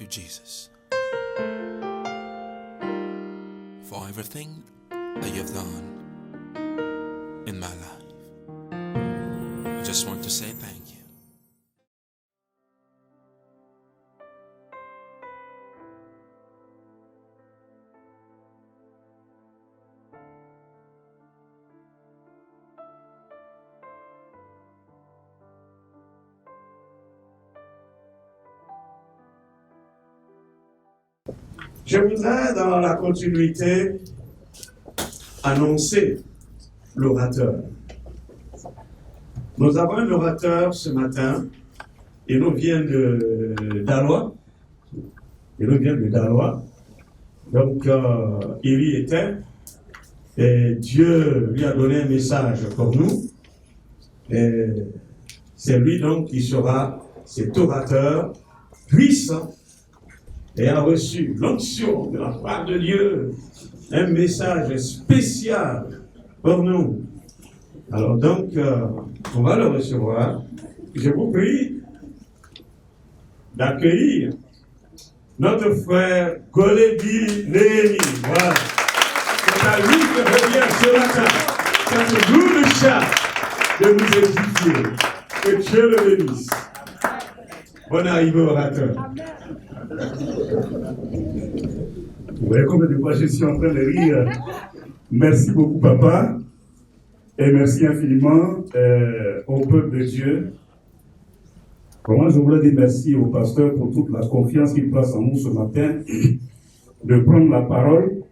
you, Jesus, for everything that you've done in my life. I just want to say thank you. Je voudrais, dans la continuité, annoncer l'orateur. Nous avons un orateur ce matin. Il nous vient de Dalois. Donc, il y était. Et Dieu lui a donné un message pour nous. Et c'est lui donc qui sera cet orateur puissant et a reçu l'onction de la part de Dieu, un message spécial pour nous. Alors donc, on va le recevoir. Je vous prie d'accueillir notre frère Golebi Néhémie. Voilà. C'est à lui que revient ce matin, cette lourde charge de nous édifier. Que Dieu le bénisse. Bonne arrivée, orateur. Vous voyez combien de fois je suis en train de rire. Merci beaucoup, papa. Et merci infiniment au peuple de Dieu. Moi, je voulais dire merci au pasteur pour toute la confiance qu'il place en nous ce matin, de prendre la parole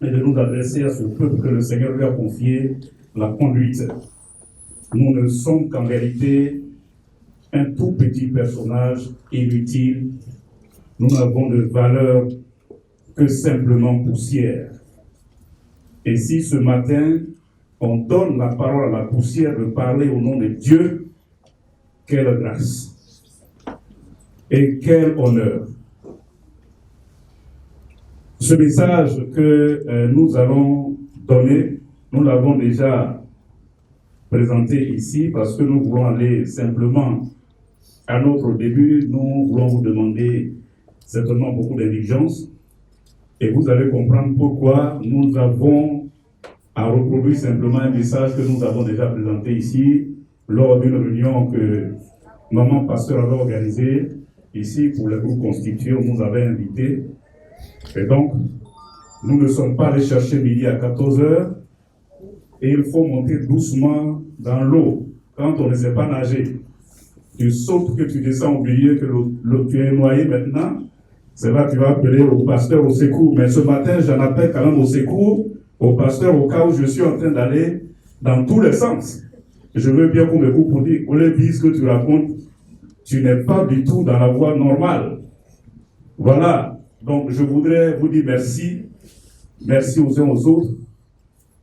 et de nous adresser à ce peuple que le Seigneur lui a confié la conduite. Nous ne sommes qu'en vérité un tout petit personnage inutile. Nous n'avons de valeur que simplement poussière. Et si ce matin, on donne la parole à la poussière de parler au nom de Dieu, quelle grâce et quel honneur. Ce message que nous allons donner, nous l'avons déjà présenté ici parce que nous voulons aller simplement à notre début. Nous voulons vous demander certainement beaucoup d'indulgence et vous allez comprendre pourquoi nous avons à reproduire simplement un message que nous avons déjà présenté ici lors d'une réunion que maman pasteur avait organisée ici pour le groupe constitué où nous avait invités. Et donc, nous ne sommes pas allés chercher midi à 14h et il faut monter doucement dans l'eau. Quand on ne sait pas nager, tu sautes que tu descends au milieu, que tu es noyé maintenant, c'est là que tu vas appeler au pasteur au secours. Mais ce matin, j'en appelle quand même au secours, au pasteur, au cas où je suis en train d'aller dans tous les sens. Je veux bien qu'on me coupe pour dire, Olébi, ce que tu racontes, tu n'es pas du tout dans la voie normale. Voilà. Donc, je voudrais vous dire merci. Merci aux uns aux autres.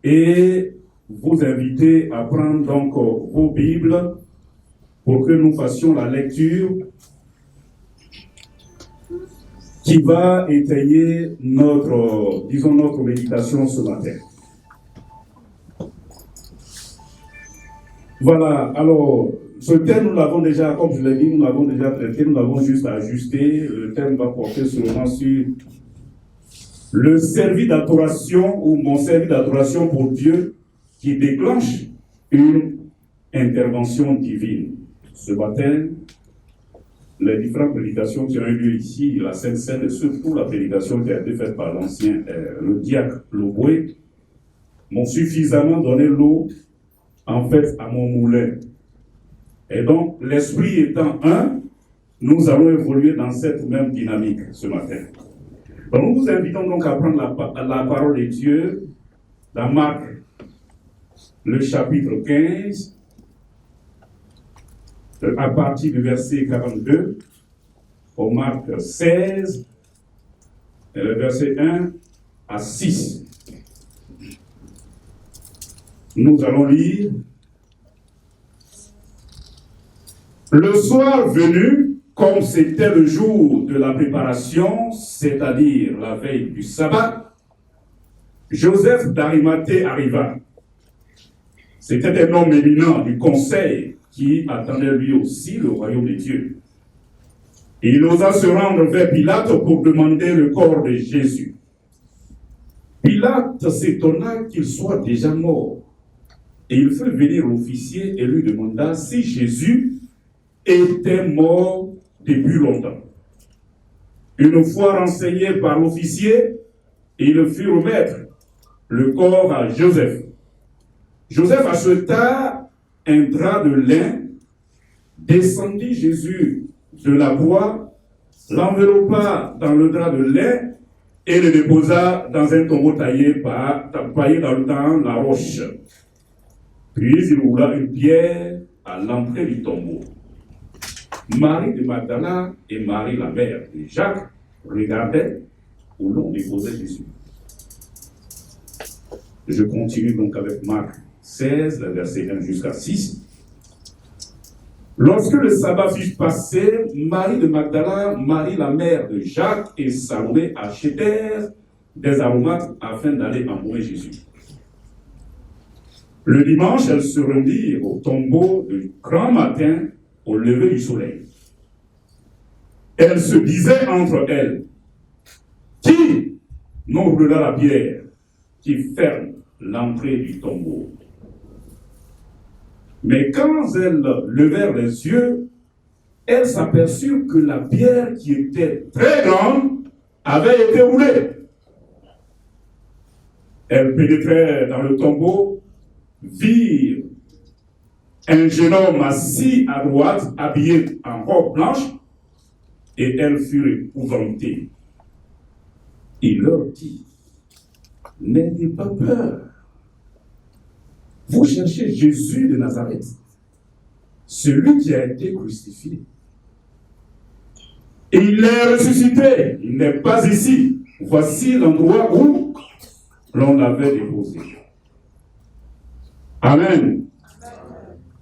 Et vous inviter à prendre donc vos Bibles pour que nous fassions la lecture qui va étayer notre méditation ce matin. Voilà, alors, ce thème, nous l'avons déjà, comme je l'ai dit, nous l'avons déjà traité, nous l'avons juste ajusté. Le thème va porter seulement sur le service d'adoration ou mon service d'adoration pour Dieu qui déclenche une intervention divine. Ce matin, les différentes prédications qui ont eu lieu ici, la Sainte Seine, et surtout la prédication qui a été faite par l'ancien, le diacre Loboué, m'ont suffisamment donné l'eau, en fait, à mon moulin. Et donc, l'esprit étant un, nous allons évoluer dans cette même dynamique ce matin. Donc, nous vous invitons donc à prendre la parole de Dieu dans Marc, le chapitre 15, à partir du verset 42, au Marc 16, et le verset 1 à 6. Nous allons lire. Le soir venu, comme c'était le jour de la préparation, c'est-à-dire la veille du sabbat, Joseph d'Arimathée arriva. C'était un homme éminent du conseil qui attendait lui aussi le royaume de Dieu. Il osa se rendre vers Pilate pour demander le corps de Jésus. Pilate s'étonna qu'il soit déjà mort. Et il fit venir l'officier et lui demanda si Jésus était mort depuis longtemps. Une fois renseigné par l'officier, il fit remettre le corps à Joseph. Joseph acheta un drap de lin, descendit Jésus de la croix, l'enveloppa dans le drap de lin et le déposa dans un tombeau taillé dans la roche. Puis il roula une pierre à l'entrée du tombeau. Marie de Magdala et Marie, la mère de Jacques, regardaient où l'on déposait Jésus. Je continue donc avec Marc 16, verset 1 jusqu'à 6. Lorsque le sabbat fut passé, Marie de Magdala, Marie, la mère de Jacques et Salomé achetèrent des aromates afin d'aller envoyer Jésus. Le dimanche, elles se rendirent au tombeau de grand matin au lever du soleil. Elles se disaient entre elles, qui nous roulera la pierre qui ferme l'entrée du tombeau? Mais quand elles levèrent les yeux, elles s'aperçurent que la pierre qui était très grande avait été roulée. Elles pénétrèrent dans le tombeau, virent un jeune homme assis à droite, habillé en robe blanche, et elles furent épouvantées. Il leur dit, n'ayez pas peur. Vous cherchez Jésus de Nazareth, celui qui a été crucifié. Et il est ressuscité, il n'est pas ici. Voici l'endroit où l'on l'avait déposé. Amen.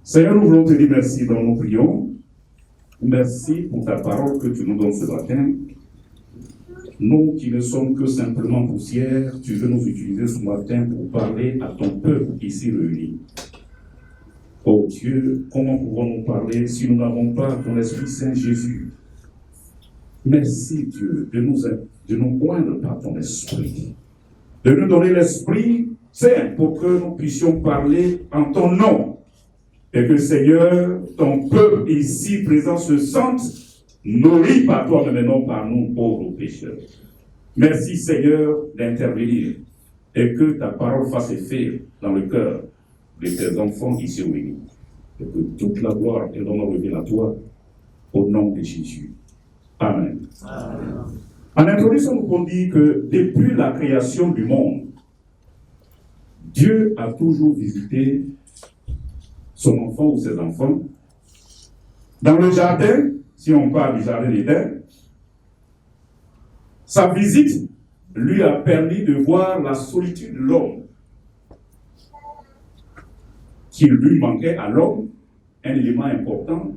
Seigneur, nous voulons te dire merci dans nos prions. Merci pour ta parole que tu nous donnes ce matin. Nous qui ne sommes que simplement poussière, tu veux nous utiliser ce matin pour parler à ton peuple ici réuni. Oh Dieu, comment pouvons-nous parler si nous n'avons pas ton Esprit Saint Jésus? Merci Dieu de nous oindre par ton Esprit, de nous donner l'Esprit Saint pour que nous puissions parler en ton nom. Et que Seigneur, ton peuple ici présent se sente nourri par toi, mais non par nous, pauvres pécheurs. Merci Seigneur d'intervenir et que ta parole fasse effet dans le cœur de tes enfants ici réunis. Et que toute la gloire et l'honneur reviennent à toi au nom de Jésus. Amen. Amen. En introduction, nous avons dit que depuis la création du monde, Dieu a toujours visité son enfant ou ses enfants. Dans le jardin, si on parle du jardin d'Éden, sa visite lui a permis de voir la solitude de l'homme, qu'il lui manquait à l'homme un élément important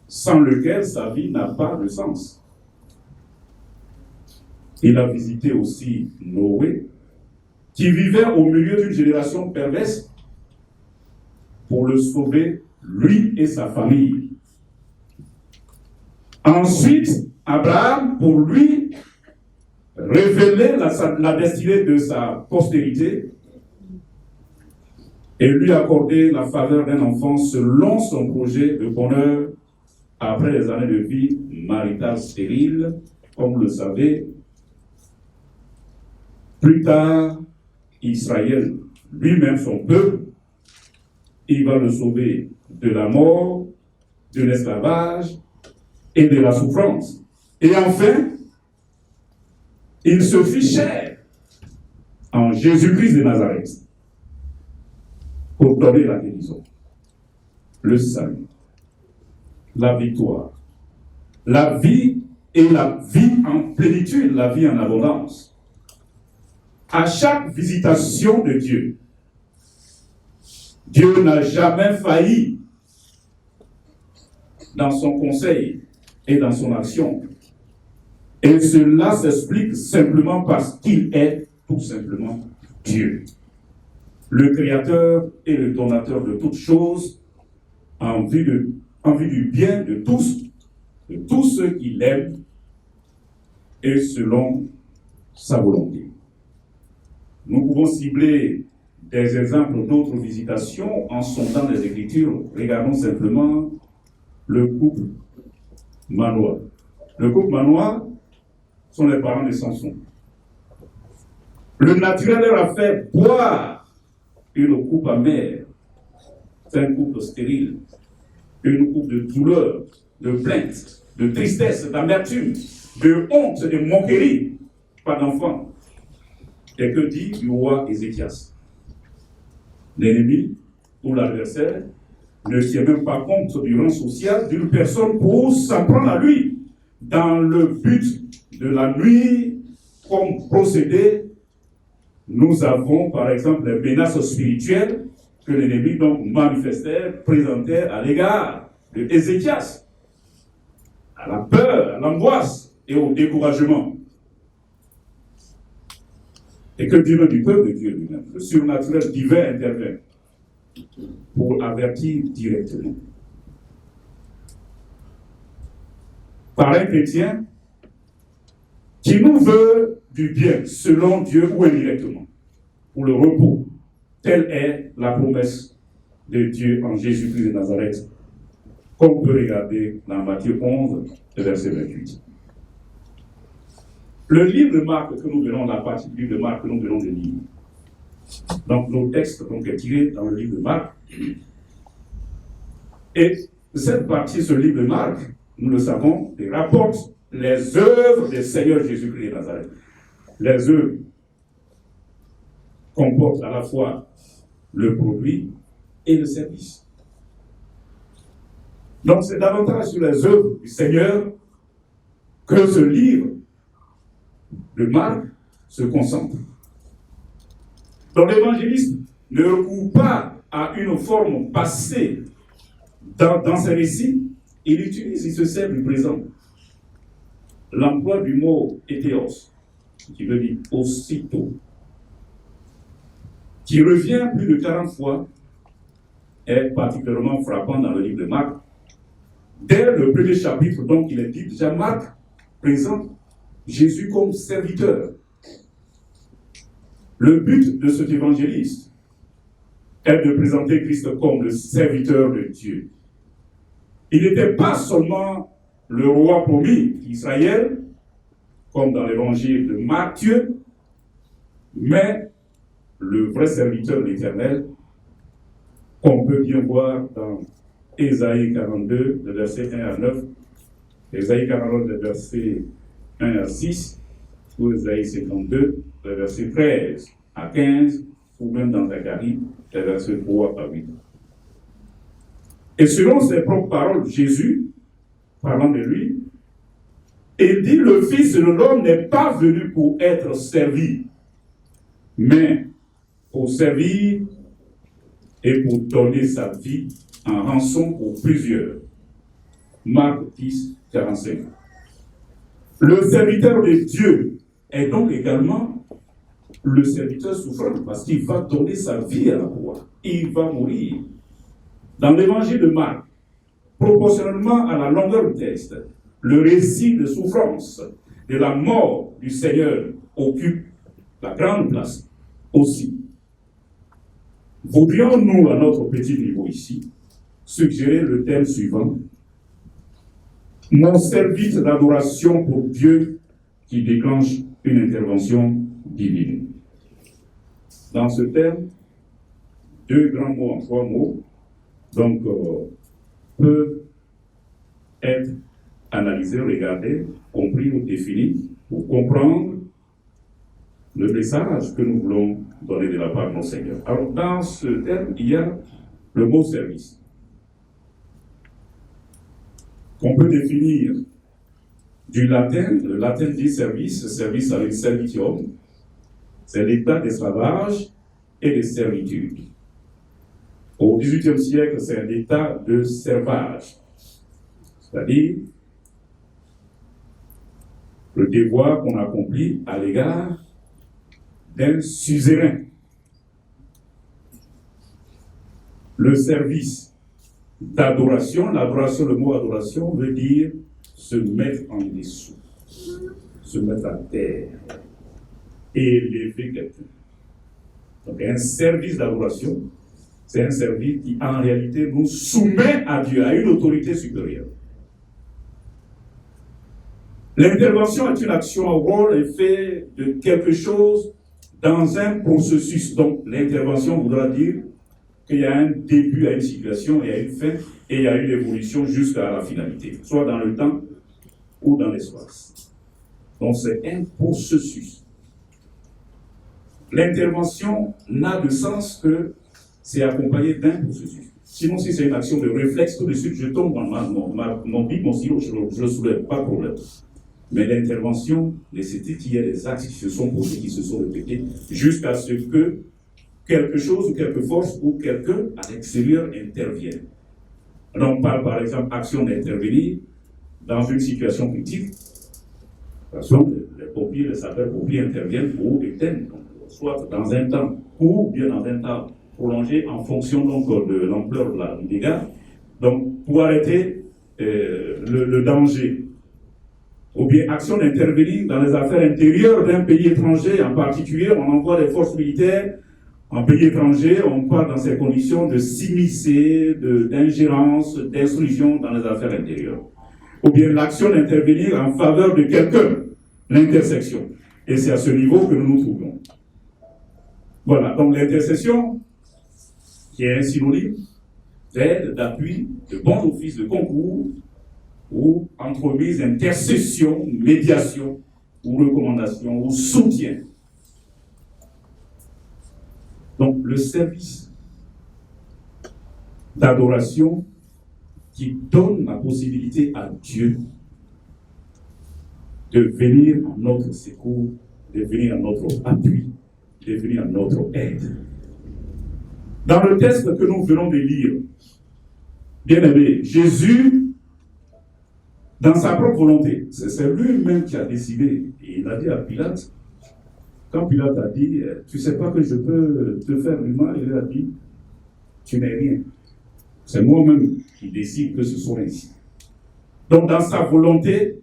sans lequel sa vie n'a pas de sens. Il a visité aussi Noé, qui vivait au milieu d'une génération perverse, pour le sauver, lui et sa famille. Ensuite, Abraham, pour lui révéler la destinée de sa postérité et lui accorder la faveur d'un enfant selon son projet de bonheur après les années de vie maritale stérile, comme vous le savez. Plus tard, Israël, lui-même son peuple, il va le sauver de la mort, de l'esclavage et de la souffrance. Et enfin, il se fit chair en Jésus-Christ de Nazareth pour donner la guérison, le salut, la victoire, la vie et la vie en plénitude, la vie en abondance. À chaque visitation de Dieu, Dieu n'a jamais failli dans son conseil et dans son action. Et cela s'explique simplement parce qu'il est tout simplement Dieu, le Créateur et le donateur de toutes choses, en vue du bien de tous ceux qui l'aiment et selon sa volonté. Nous pouvons cibler des exemples d'autres visitations en sondant les Écritures. Regardons simplement le couple Manoah. Le couple Manoah sont les parents de Samson. Le naturel leur a fait boire une coupe amère. C'est un couple stérile. Une coupe de douleur, de plainte, de tristesse, d'amertume, de honte, de moquerie. Pas d'enfant. Et que dit du roi Ézéchias? L'ennemi ou l'adversaire ne tient même pas compte du rang social d'une personne pour s'en prendre à lui dans le but de la nuit comme procédé. Nous avons par exemple les menaces spirituelles que l'ennemi donc manifestait, présentait à l'égard de Ézéchias, à la peur, à l'angoisse et au découragement. Et que dire du peuple de Dieu lui-même? Le surnaturel divin intervient pour avertir directement. Par un chrétien qui nous veut du bien, selon Dieu ou indirectement, pour le repos. Telle est la promesse de Dieu en Jésus-Christ de Nazareth, comme on peut regarder dans Matthieu 11, verset 28. Le livre de Marc que nous verrons, la partie du livre de Marc que nous verrons de lire. Donc, nos textes sont tirés dans le livre de Marc. Et cette partie, ce livre de Marc, nous le savons, il rapporte les œuvres du Seigneur Jésus-Christ de Nazareth. Les œuvres comportent à la fois le produit et le service. Donc, c'est davantage sur les œuvres du Seigneur que ce livre de Marc se concentre. Donc l'évangéliste ne recourt pas à une forme passée dans ses récits, il se sert du présent. L'emploi du mot éthéos, qui veut dire aussitôt, qui revient plus de 40 fois, est particulièrement frappant dans le livre de Marc. Dès le premier chapitre, donc, il est dit déjà, Marc présente Jésus comme serviteur. Le but de cet évangéliste est de présenter Christ comme le serviteur de Dieu. Il n'était pas seulement le roi promis d'Israël, comme dans l'évangile de Matthieu, mais le vrai serviteur de l'Éternel, qu'on peut bien voir dans Ésaïe 42, le verset 1 à 9, Ésaïe 49, le verset 1 à 6, ou Ésaïe 52, le verset 13 à 15, ou même dans Zacharie, le verset 3 à 8. Et selon ses propres paroles, Jésus, parlant de lui, il dit, le Fils de l'homme n'est pas venu pour être servi, mais pour servir et pour donner sa vie en rançon pour plusieurs. Marc 10, 45. Le serviteur de Dieu est donc également le serviteur souffrant, parce qu'il va donner sa vie à la croix. Il va mourir. Dans l'évangile de Marc, proportionnellement à la longueur du texte, le récit de souffrance de la mort du Seigneur occupe la grande place aussi. Voudrions-nous, à notre petit niveau ici, suggérer le thème suivant: mon service d'adoration pour Dieu qui déclenche une intervention divine. Dans ce thème, deux grands mots en trois mots, donc, peuvent être analysés, regardés, compris ou définis pour comprendre le message que nous voulons donner de la part de notre Seigneur. Alors, dans ce thème, il y a le mot service, qu'on peut définir du latin. Le latin dit service, service avec servitium, c'est l'état d'esclavage et de servitude. Au XVIIIe siècle, c'est un état de servage, c'est-à-dire le devoir qu'on accomplit à l'égard d'un suzerain. Le service d'adoration, l'adoration, le mot adoration veut dire se mettre en dessous, se mettre à terre et élever quelqu'un. Donc un service d'adoration, c'est un service qui en réalité nous soumet à Dieu, à une autorité supérieure. L'intervention est une action, un rôle est fait de quelque chose dans un processus. Donc l'intervention voudra dire qu'il y a un début à une situation, il y a une fin et il y a une évolution jusqu'à la finalité, soit dans le temps ou dans l'espace. Donc c'est un processus. L'intervention n'a de sens que c'est accompagné d'un processus. Sinon, si c'est une action de réflexe, tout de suite, je tombe dans mon bic, mon stylo, je le soulève, pas de problème. Mais l'intervention nécessite qu'il y ait des actes qui se sont posés, qui se sont répétés, jusqu'à ce que quelque chose ou quelque force ou quelqu'un à l'extérieur intervienne. Alors on parle par exemple action d'intervenir dans une situation critique. Par exemple, les pompiers, les sapeurs-pompiers interviennent pour éteindre, soit dans un temps court ou bien dans un temps prolongé en fonction donc de l'ampleur du dégât, donc pour arrêter le danger. Ou bien action d'intervenir dans les affaires intérieures d'un pays étranger, en particulier on envoie des forces militaires en pays étranger, on parle dans ces conditions de s'immiscer, d'ingérence, d'intrusion dans les affaires intérieures. Ou bien l'action d'intervenir en faveur de quelqu'un, l'intersection. Et c'est à ce niveau que nous nous trouvons. Voilà, donc l'intercession, qui est un synonyme d'aide, d'appui, de bon office, de concours, ou entremise, intercession, médiation, ou recommandation, ou soutien. Donc le service d'adoration qui donne la possibilité à Dieu de venir à notre secours, de venir à notre appui, de venir à notre aide. Dans le texte que nous venons de lire, bien aimé, Jésus, dans sa propre volonté, c'est lui-même qui a décidé, et il a dit à Pilate, quand Pilate a dit, tu ne sais pas que je peux te faire du mal, il a dit, tu n'es rien. C'est moi-même qui décide que ce soit ainsi. Donc dans sa volonté,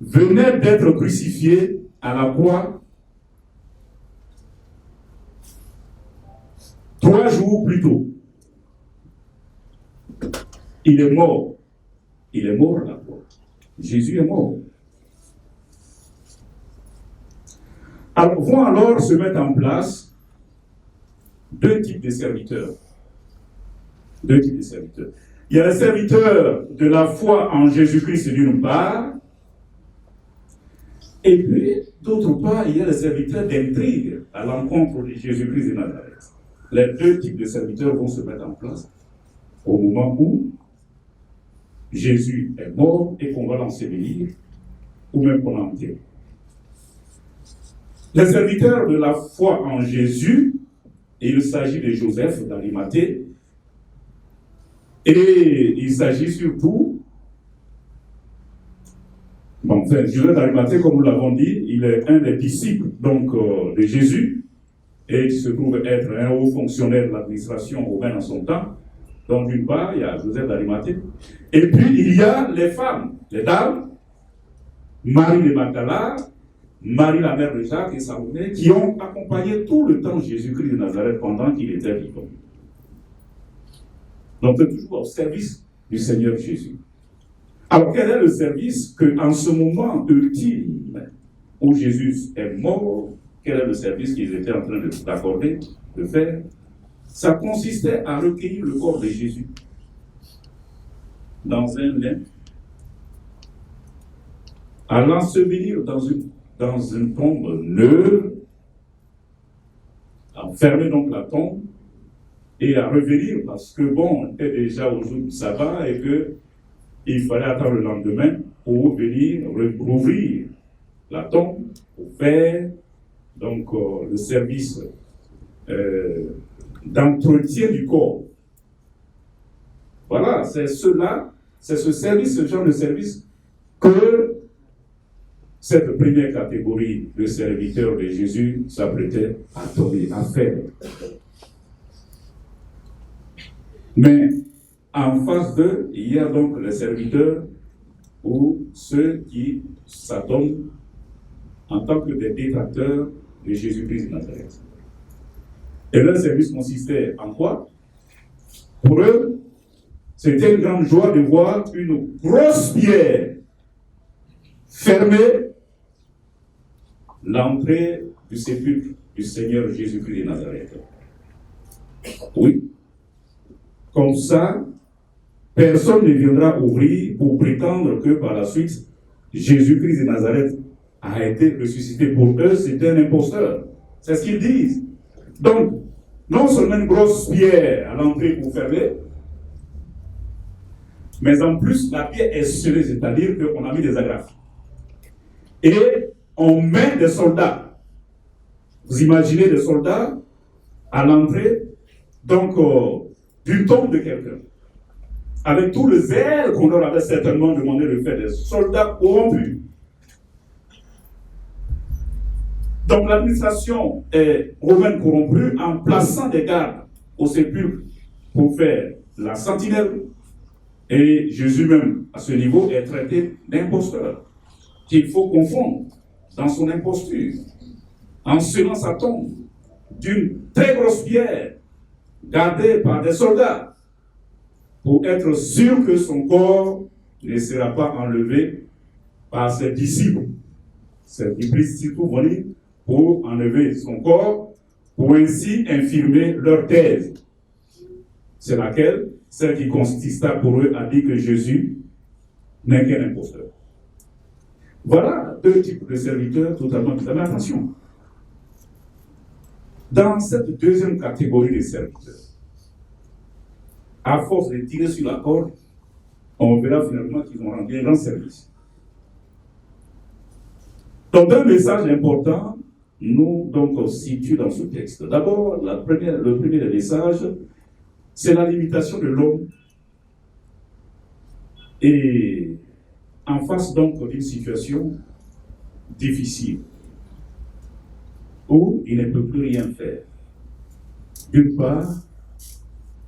venait d'être crucifié à la croix 3 jours plus tôt. Il est mort. Il est mort à la croix. Jésus est mort. Alors, vont alors se mettre en place 2 types de serviteurs. 2 types de serviteurs. Il y a les serviteurs de la foi en Jésus-Christ d'une part, et puis, d'autre part, il y a les serviteurs d'intrigue à l'encontre de Jésus-Christ de Nazareth. Les 2 types de serviteurs vont se mettre en place au moment où Jésus est mort et qu'on va l'ensevelir, ou même qu'on l'enterre. Les serviteurs de la foi en Jésus, il s'agit de Joseph d'Arimathée, et il s'agit surtout, Joseph d'Arimathée, comme nous l'avons dit, il est un des disciples donc, de Jésus, et il se trouve être un haut fonctionnaire de l'administration romaine en son temps. Donc d'une part, il y a Joseph d'Arimathée, et puis il y a les femmes, les dames, Marie de Magdala, Marie la mère de Jacques et Salomé, qui ont accompagné tout le temps Jésus-Christ de Nazareth pendant qu'il était vivant. Donc c'est toujours au service du Seigneur Jésus. Alors quel est le service qu'en ce moment ultime où Jésus est mort, quel est le service qu'ils étaient en train d'accorder, de faire? Ça consistait à recueillir le corps de Jésus dans un lin, à l'ensevelir dans une tombe neuve, à fermer donc la tombe et à revenir parce que on était déjà au jour du sabbat et qu'il fallait attendre le lendemain pour venir rouvrir la tombe pour faire donc le service d'entretien du corps. Voilà, c'est ce service, ce genre de service que cette première catégorie de serviteurs de Jésus s'apprêtait à donner, à faire. Mais en face d'eux, il y a donc les serviteurs ou ceux qui s'adonnent en tant que des détracteurs de Jésus-Christ de Nazareth. Et leur service consistait en quoi? Pour eux, c'était une grande joie de voir une grosse pierre fermer l'entrée du sépulcre du Seigneur Jésus-Christ de Nazareth. Oui. Comme ça, personne ne viendra ouvrir pour prétendre que par la suite, Jésus-Christ de Nazareth a été ressuscité. Pour eux, c'était un imposteur. C'est ce qu'ils disent. Donc, non seulement une grosse pierre à l'entrée pour fermer, mais en plus, la pierre est scellée, c'est-à-dire qu'on a mis des agrafes. Et on met des soldats. Vous imaginez des soldats à l'entrée, donc, d'une tombe de quelqu'un. Avec tout le zèle qu'on leur avait certainement demandé de faire, des soldats corrompus. Donc l'administration est romaine corrompue en plaçant des gardes au sépulcre pour faire la sentinelle. Et Jésus même, à ce niveau, est traité d'imposteur, qu'il faut confondre dans son imposture, en scellant sa tombe d'une très grosse pierre gardée par des soldats pour être sûr que son corps ne sera pas enlevé par ses disciples. Ses disciples vont dire pour enlever son corps, pour ainsi infirmer leur thèse. C'est laquelle? Celle qui consista pour eux à dire que Jésus n'est qu'un imposteur. Voilà deux types de serviteurs totalement différents. Mais attention, dans cette deuxième catégorie de serviteurs, à force de tirer sur la corde, on verra finalement qu'ils ont rendu un grand service. Donc, deux messages importants nous donc situent dans ce texte. D'abord, le premier des messages, c'est la limitation de l'homme. Et en face donc d'une situation difficile, où il ne peut plus rien faire. D'une part,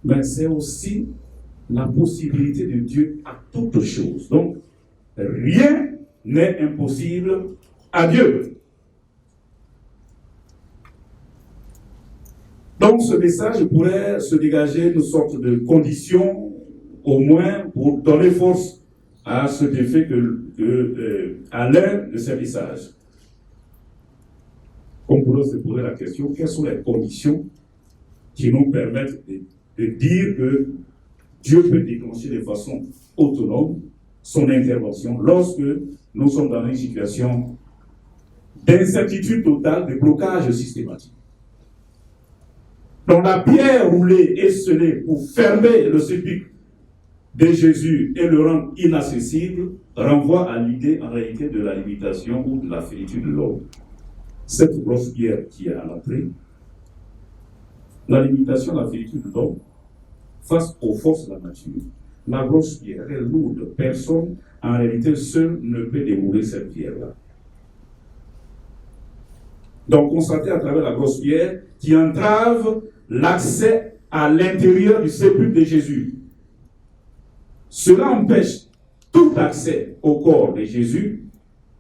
mais c'est aussi la possibilité de Dieu à toute chose. Donc, rien n'est impossible à Dieu. Donc, ce message pourrait se dégager une sorte de condition, au moins, pour donner force à ce défait à l'un de ces messages. On pourrait se poser la question, quelles sont les conditions qui nous permettent de dire que Dieu peut déclencher de façon autonome son intervention lorsque nous sommes dans une situation d'incertitude totale, de blocage systématique. Donc la pierre roulée et scellée pour fermer le sépulcre de Jésus et le rendre inaccessible renvoie à l'idée en réalité de la limitation ou de la finitude de l'homme. Cette grosse pierre qui est à l'entrée, la limitation, la finitude de l'homme, face aux forces de la nature, la grosse pierre est lourde. Personne, en réalité, seul ne peut dérouler cette pierre-là. Donc, constatez à travers la grosse pierre qui entrave l'accès à l'intérieur du sépulcre de Jésus. Cela empêche tout accès au corps de Jésus,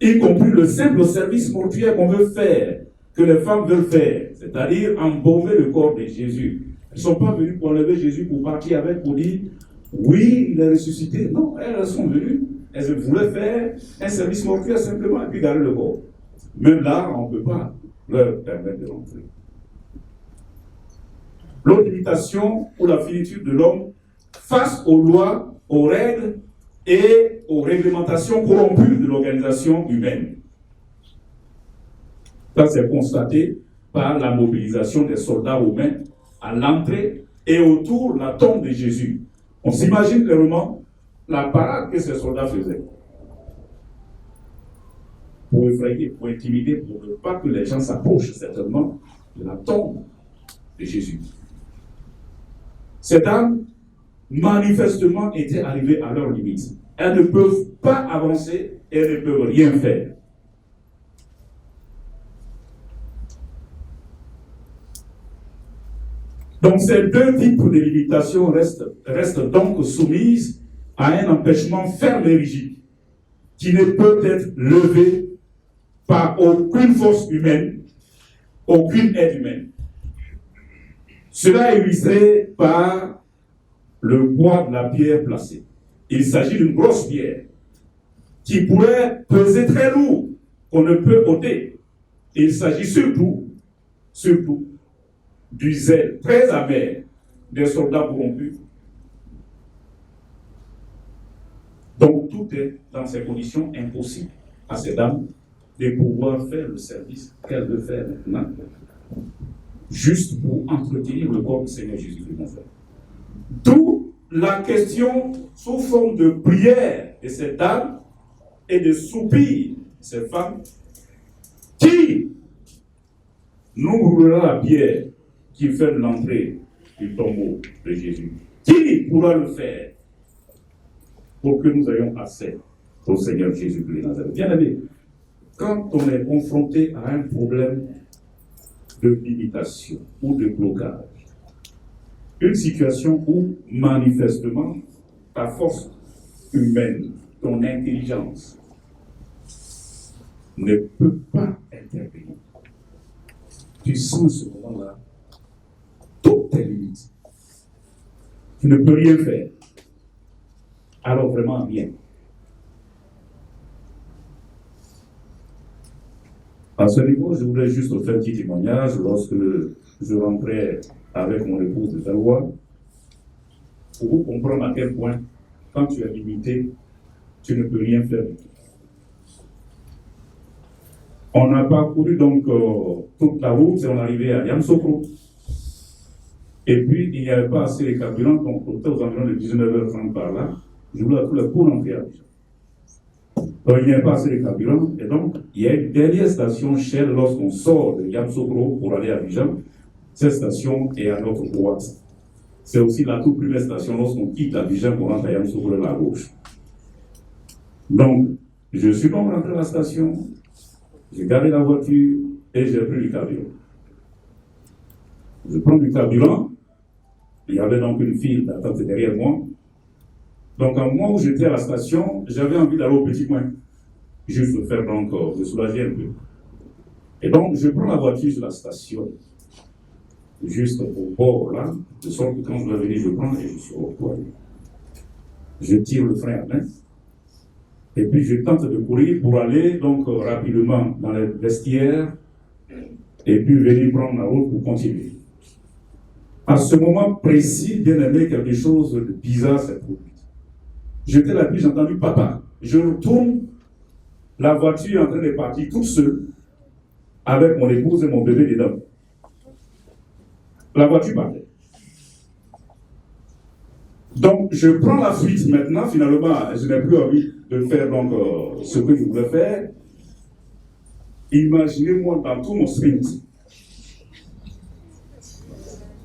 y compris le simple service mortuaire qu'on veut faire, que les femmes veulent faire, c'est-à-dire embaumer le corps de Jésus. Elles ne sont pas venues pour enlever Jésus, pour partir avec, pour dire, oui, il est ressuscité. Non, elles sont venues, elles voulaient faire un service mortuaire simplement et puis garder le corps. Même là, on ne peut pas leur permettre de rentrer. L'autre limitation ou la finitude de l'homme face aux lois, aux règles et aux réglementations corrompues de l'organisation humaine. Ça, c'est constaté par la mobilisation des soldats romains à l'entrée et autour de la tombe de Jésus. On s'imagine clairement la parade que ces soldats faisaient. Pour effrayer, pour intimider, pour ne pas que les gens s'approchent certainement de la tombe de Jésus. Ces dames, manifestement, étaient arrivées à leur limite. Elles ne peuvent pas avancer, elles ne peuvent rien faire. Donc ces deux types de limitations restent donc soumises à un empêchement ferme et rigide. qui ne peut être levé par aucune force humaine, aucune aide humaine. Cela est illustré par le poids de la pierre placée. Il s'agit d'une grosse pierre qui pourrait peser très lourd, qu'on ne peut ôter. Il s'agit surtout du zèle très amer des soldats corrompus. Donc tout est dans ces conditions impossibles à ces dames de pouvoir faire le service qu'elles veulent faire maintenant, juste pour entretenir le corps du Seigneur Jésus-Christ. D'où la question sous forme de prière de ces dames et de soupirs de ces femmes. Qui nous roulera la pierre qui fait l'entrée du tombeau de Jésus? Qui pourra le faire pour que nous ayons accès au Seigneur Jésus-Christ de Nazareth? Bien aimé, quand on est confronté à un problème de limitation ou de blocage, une situation où manifestement ta force humaine, ton intelligence ne peut pas intervenir, tu sens ce moment-là toutes tes limites. Tu ne peux rien faire. Alors vraiment rien. À ce niveau, je voudrais juste faire un petit témoignage. Lorsque je rentrais avec mon épouse de Valois, pour vous comprendre à quel point, quand tu es limité, tu ne peux rien faire du tout. On a parcouru donc toute la route et on est arrivé à Yamoussoukro. Et puis, il n'y avait pas assez de carburant, donc on était aux environs de 19h30 par là. Je voulais tout le pour rentrer à Abidjan. Donc, il n'y avait pas assez de carburant, et donc, il y a une dernière station Shell lorsqu'on sort de Yamoussoukro pour aller à Abidjan. Cette station est à notre droite. C'est aussi la toute première station lorsqu'on quitte Abidjan pour rentrer à Yamoussoukro à la gauche. Donc, je suis donc rentré à la station, j'ai garé la voiture et j'ai pris du carburant. Je prends du carburant, il y avait donc une file d'attente derrière moi. Donc, à un moment où j'étais à la station, j'avais envie d'aller au petit coin, juste pour faire donc, me soulager un peu. Et donc, je prends la voiture sur la station, juste au bord là, de sorte que quand je dois venir, je prends et je suis au toit. Je tire le frein à main, et puis je tente de courir pour aller donc rapidement dans les vestiaires, et puis venir prendre la route pour continuer. À ce moment précis, bien aimé, quelque chose de bizarre s'est produit. J'étais là, puis j'ai entendu papa. Je retourne, la voiture est en train de partir toute seule, avec mon épouse et mon bébé dedans. La voiture partait. Donc, je prends la fuite maintenant, finalement, je n'ai plus envie de faire donc ce que je voulais faire. Imaginez-moi dans tout mon sprint.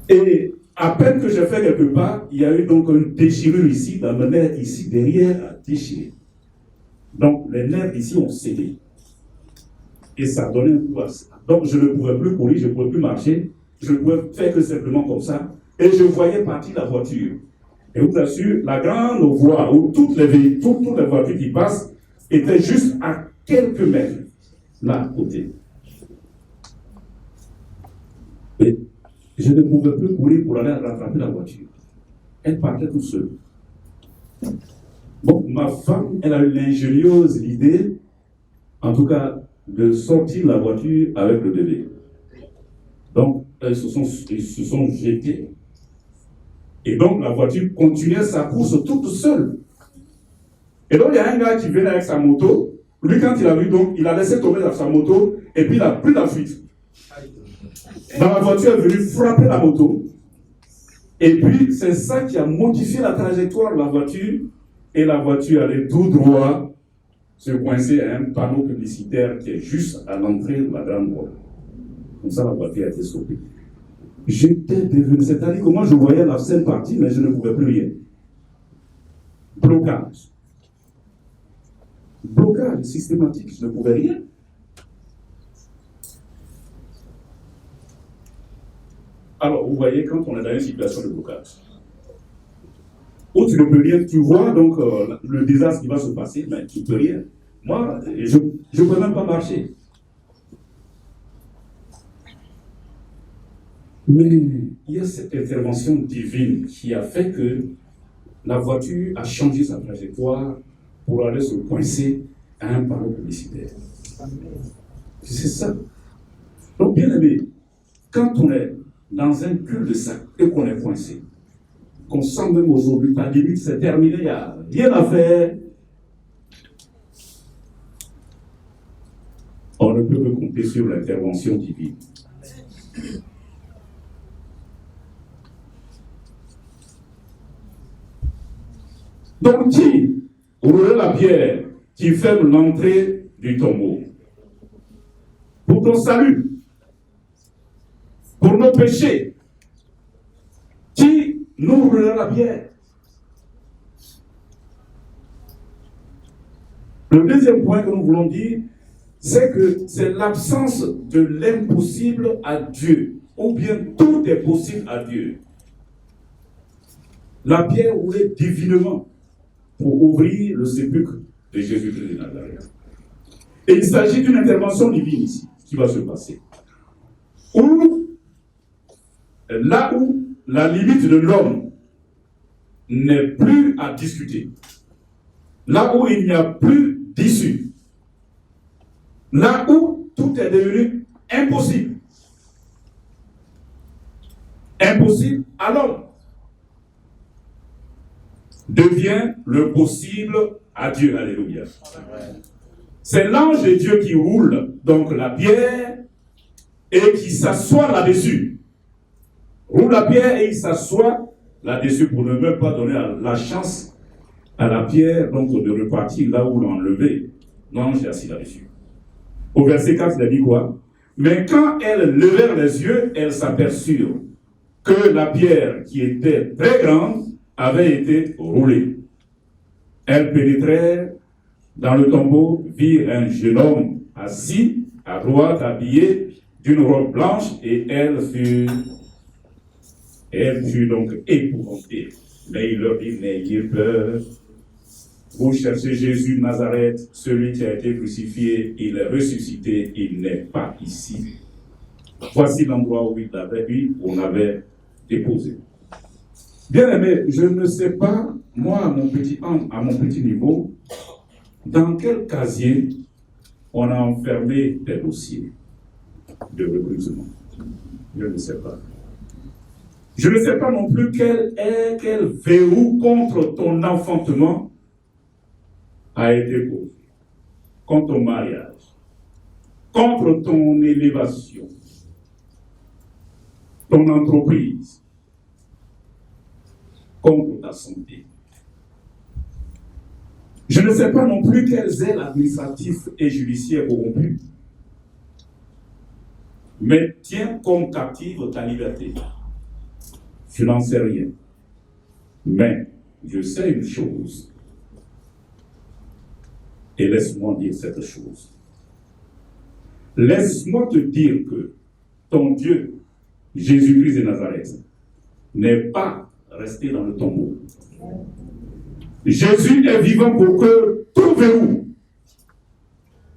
Et à peine que j'ai fait quelque part, il y a eu donc une déchirure ici, dans le nerf ici, derrière, à déchirer. Donc, les nerfs ici ont cédé. Et ça donnait un coup à ça. Donc, je ne pouvais plus courir, je ne pouvais plus marcher, je ne pouvais faire que simplement comme ça. Et je voyais partir la voiture. Et je vous assure, la grande voie où toutes les voitures qui passent étaient juste à quelques mètres, là, à côté. Et je ne pouvais plus courir pour aller rattraper la voiture. Elle partait toute seule. Bon, ma femme, elle a eu l'ingénieuse idée, en tout cas, de sortir la voiture avec le bébé. Donc, ils se sont jetés. Et donc, la voiture continuait sa course toute seule. Et donc, il y a un gars qui venait avec sa moto. Lui, quand il a vu, donc, il a laissé tomber sa moto, et puis il a pris la fuite. Dans la voiture, elle est venue frapper la moto. Et puis, c'est ça qui a modifié la trajectoire de la voiture. Et la voiture allait tout droit se coincer à un panneau publicitaire qui est juste à l'entrée de la grande voie. Comme ça, la voiture a été stoppée. J'étais devenu, c'est-à-dire que moi, je voyais la scène partie, mais je ne pouvais plus rien. Blocage. Blocage systématique, je ne pouvais rien. Alors, vous voyez, quand on est dans une situation de blocage, où tu ne peux rien, tu vois donc le désastre qui va se passer, mais tu ne peux rien. Moi, je ne peux même pas marcher. Mais il y a cette intervention divine qui a fait que la voiture a changé sa trajectoire pour aller se coincer à un panneau publicitaire. C'est ça. Donc, bien aimé, quand on est dans un cul-de-sac et qu'on est coincé, qu'on sent même aujourd'hui, ta limite c'est terminé, il n'y a rien à faire, on ne peut que compter sur l'intervention divine. Donc, qui roule la pierre qui ferme l'entrée du tombeau? Pour ton salut, pour nos péchés, qui nous roulera la pierre? Le deuxième point que nous voulons dire, c'est que c'est l'absence de l'impossible à Dieu, ou bien tout est possible à Dieu. La pierre roulait divinement pour ouvrir le sépulcre de Jésus-Christ de Nazareth. Et il s'agit d'une intervention divine ici, qui va se passer. Là où la limite de l'homme n'est plus à discuter, là où il n'y a plus d'issue, là où tout est devenu impossible. Impossible à l'homme devient le possible à Dieu. Alléluia. C'est l'ange de Dieu qui roule donc la pierre et qui s'assoit là-dessus. Roule la pierre et il s'assoit là-dessus pour ne même pas donner la chance à la pierre donc de repartir là où l'on levait. L'ange est assis là-dessus. Au verset 4, il a dit quoi? Mais quand elles levèrent les yeux, elles s'aperçurent que la pierre qui était très grande avait été roulée. Elles pénétrèrent dans le tombeau, virent un jeune homme assis à droite, habillé d'une robe blanche, et elle fut donc épouvantée. Mais il leur dit, n'ayez peur. Vous cherchez Jésus de Nazareth, celui qui a été crucifié, il est ressuscité, il n'est pas ici. Voici l'endroit où on avait déposé. Bien aimé, je ne sais pas, moi, à mon petit niveau, dans quel casier on a enfermé des dossiers de recrutement. Je ne sais pas. Je ne sais pas non plus quel verrou contre ton enfantement a été posé, contre ton mariage, contre ton élévation, ton entreprise, contre ta santé. Je ne sais pas non plus quels ailes administratifs et judiciaires corrompus. Mais tiens comme captive ta liberté. Je n'en sais rien. Mais je sais une chose. Et laisse-moi dire cette chose. Laisse-moi te dire que ton Dieu, Jésus-Christ de Nazareth, n'est pas resté dans le tombeau. Jésus est vivant pour que tout verrou,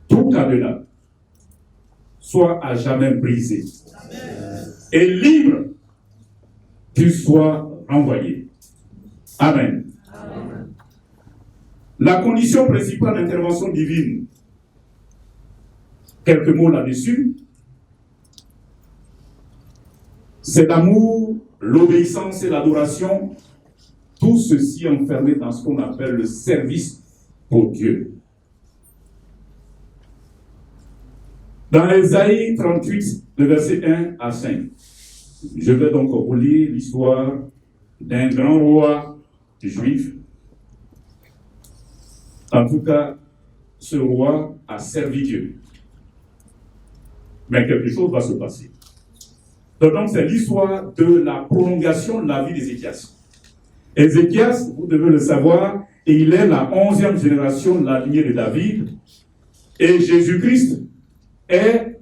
tout cadenas, soit à jamais brisé. Et libre, tu sois renvoyé. Amen. La condition principale d'intervention divine, quelques mots là-dessus, c'est l'amour, l'obéissance et l'adoration, tout ceci enfermé dans ce qu'on appelle le service pour Dieu. Dans Ésaïe 38, le verset 1 à 5, je vais donc vous lire l'histoire d'un grand roi juif. En tout cas, ce roi a servi Dieu. Mais quelque chose va se passer. Donc, c'est l'histoire de la prolongation de la vie d'Ézéchias. Ézéchias, vous devez le savoir, il est la 11e génération de la lignée de David. Et Jésus-Christ est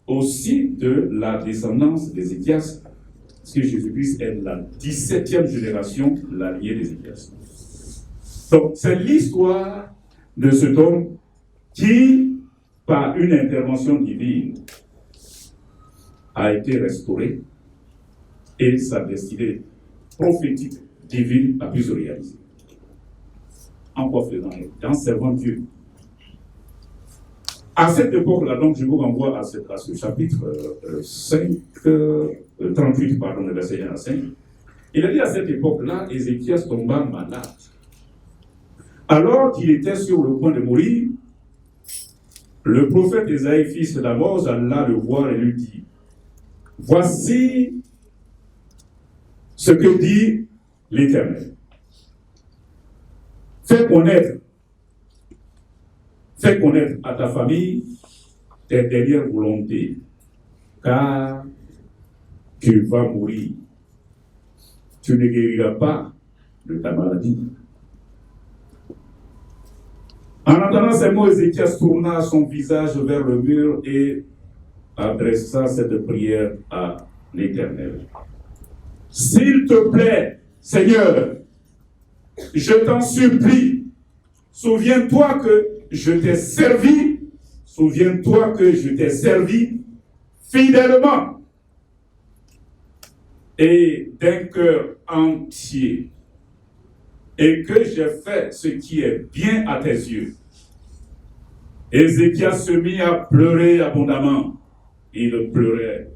aussi de la descendance d'Ézéchias, parce que Jésus-Christ est la 17e génération de la lignée d'Ézéchias. Donc, c'est l'histoire de cet homme qui, par une intervention divine, a été restauré et sa destinée prophétique divine a pu se réaliser. En quoi faisant-il? En servant Dieu. À cette époque-là, donc, je vous renvoie à ce chapitre 38, pardon, le verset 1 à 5. Il a dit à cette époque-là, Ézéchias tomba malade. Alors qu'il était sur le point de mourir, le prophète Ésaïe, fils d'Amoz, alla le voir et lui dit: voici ce que dit l'Éternel. Fais connaître à ta famille tes dernières volontés, car tu vas mourir. Tu ne guériras pas de ta maladie. En entendant ces mots, Ézéchias tourna son visage vers le mur et adressa cette prière à l'Éternel. S'il te plaît, Seigneur, je t'en supplie, souviens-toi que je t'ai servi fidèlement et d'un cœur entier, et que j'ai fait ce qui est bien à tes yeux. Ézéchias se mit à pleurer abondamment. Il pleurait.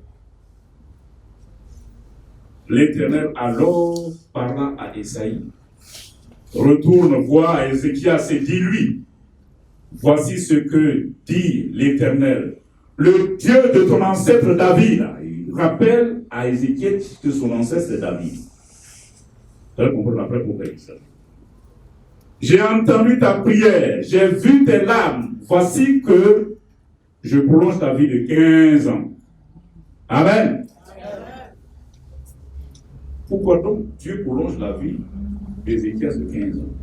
L'Éternel alors parla à Ésaïe. Retourne voir Ézéchias et dis-lui: voici ce que dit l'Éternel, le Dieu de ton ancêtre David. Il rappelle à Ézéchias que son ancêtre est David. Vous allez comprendre après pourquoi il dit ça. J'ai entendu ta prière, j'ai vu tes larmes. Voici que je prolonge ta vie de 15 ans. Amen. Pourquoi donc Dieu prolonge la vie d'Ézéchias de 15 ans?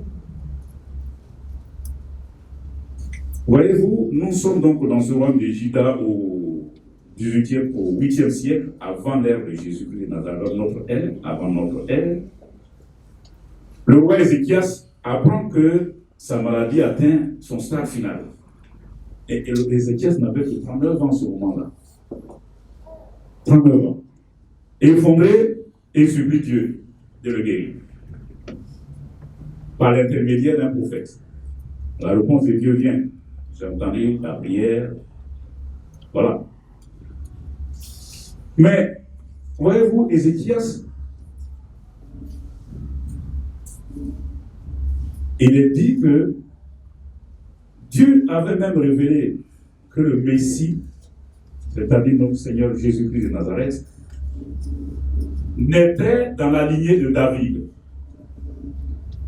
Voyez-vous, nous sommes donc dans ce royaume de Juda au 8e siècle, avant l'ère de Jésus-Christ de Nazareth, notre ère, avant notre ère. Le roi Ézéchias apprend que sa maladie atteint son stade final. Et Ézéchias n'avait que 39 ans à ce moment-là. 39 ans. Effondré, et supplie Dieu de le guérir. Par l'intermédiaire d'un prophète. La réponse de Dieu vient. J'ai entendu la prière. Voilà. Mais, voyez-vous, Ézéchias, il est dit que Dieu avait même révélé que le Messie, c'est-à-dire notre Seigneur Jésus-Christ de Nazareth, naîtrait dans la lignée de David.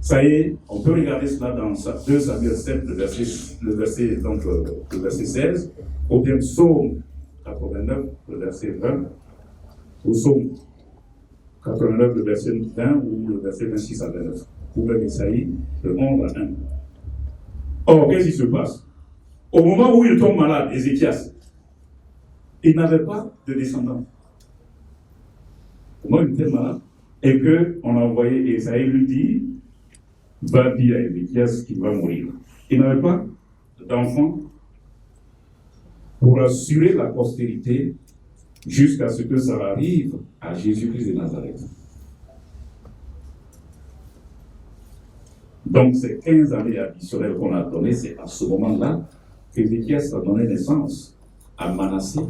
Ça y est, on peut regarder cela dans 2 Samuel 7, le verset 16, ou bien Psaume 89, le verset 20, ou Psaume 89, le verset 20, ou le verset 26 à 29, ou même Isaïe, le 11 à 1. Or, qu'est-ce qui se passe? Au moment où il tombe malade, Ézéchias, il n'avait pas de descendant. Au moment où il était malade, et qu'on a envoyé Isaïe lui dit, va dire à Ézéchias qu'il va mourir. Il n'avait pas d'enfant pour assurer la postérité jusqu'à ce que ça arrive à Jésus-Christ de Nazareth. Donc, ces 15 années additionnelles qu'on a données, c'est à ce moment-là qu'Ézéchias a donné naissance à Manassé,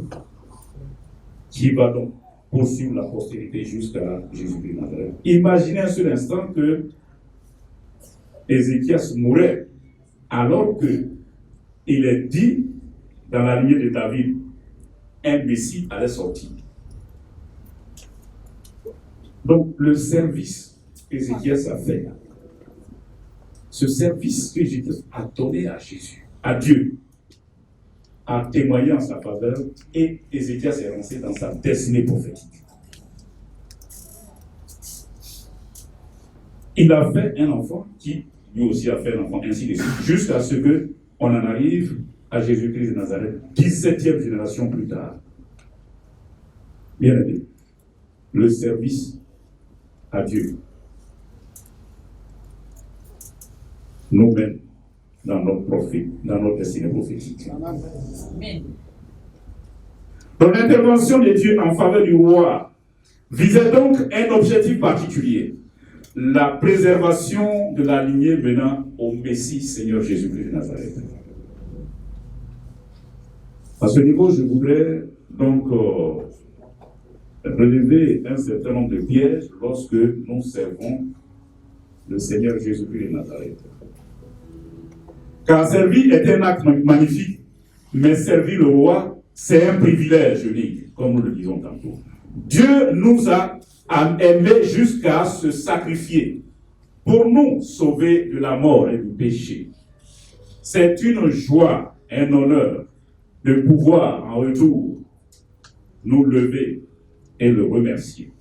qui va donc poursuivre la postérité jusqu'à Jésus-Christ de Nazareth. Imaginez un seul instant que Ézéchias mourait alors qu'il est dit dans la lignée de David, un Messie allait sortir. Donc, le service qu'Ézéchias a fait, ce service que Jésus a donné à Jésus, à Dieu, a témoigné en sa faveur et Ézéchias est lancé dans sa destinée prophétique. Il a fait un enfant qui, lui aussi, a fait un enfant, ainsi de suite, jusqu'à ce qu'on en arrive à Jésus-Christ de Nazareth, 17e génération plus tard. Bien aimé, le service à Dieu. Nous-mêmes, dans notre destinée prophétique. Amen. Donc l'intervention de Dieu en faveur du roi visait donc un objectif particulier, la préservation de la lignée menant au Messie Seigneur Jésus-Christ de Nazareth. À ce niveau, je voudrais donc relever un certain nombre de pièges lorsque nous servons le Seigneur Jésus-Christ de Nazareth. Car servir est un acte magnifique, mais servir le roi, c'est un privilège unique, comme nous le disons tantôt. Dieu nous a aimés jusqu'à se sacrifier pour nous sauver de la mort et du péché. C'est une joie, un honneur de pouvoir en retour nous lever et le remercier.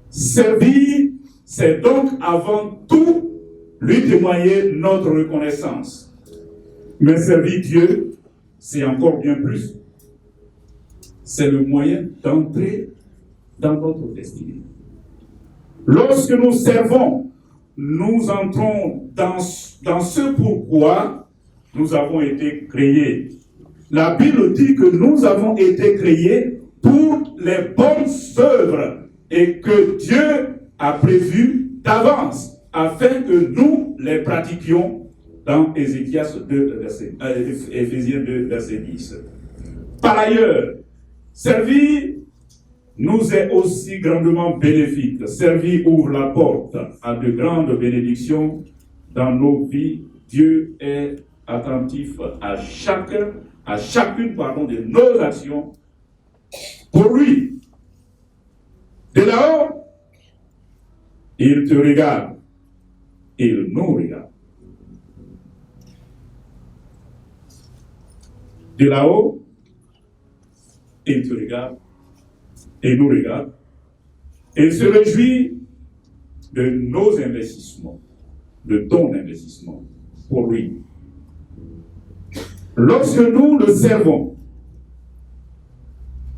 Servir, c'est donc avant tout lui témoigner notre reconnaissance. Mais servir Dieu, c'est encore bien plus. C'est le moyen d'entrer dans notre destinée. Lorsque nous servons, nous entrons dans ce pourquoi nous avons été créés. La Bible dit que nous avons été créés pour les bonnes œuvres et que Dieu a prévu d'avance afin que nous les pratiquions dans Éphésiens 2, verset 10. Par ailleurs, servir nous est aussi grandement bénéfique. Servir ouvre la porte à de grandes bénédictions dans nos vies. Dieu est attentif à chacune de nos actions pour lui. De là-haut, il te regarde. Il nous regarde. De là-haut, il te regarde et nous regarde et se réjouit de nos investissements, de ton investissement pour lui. Lorsque nous le servons,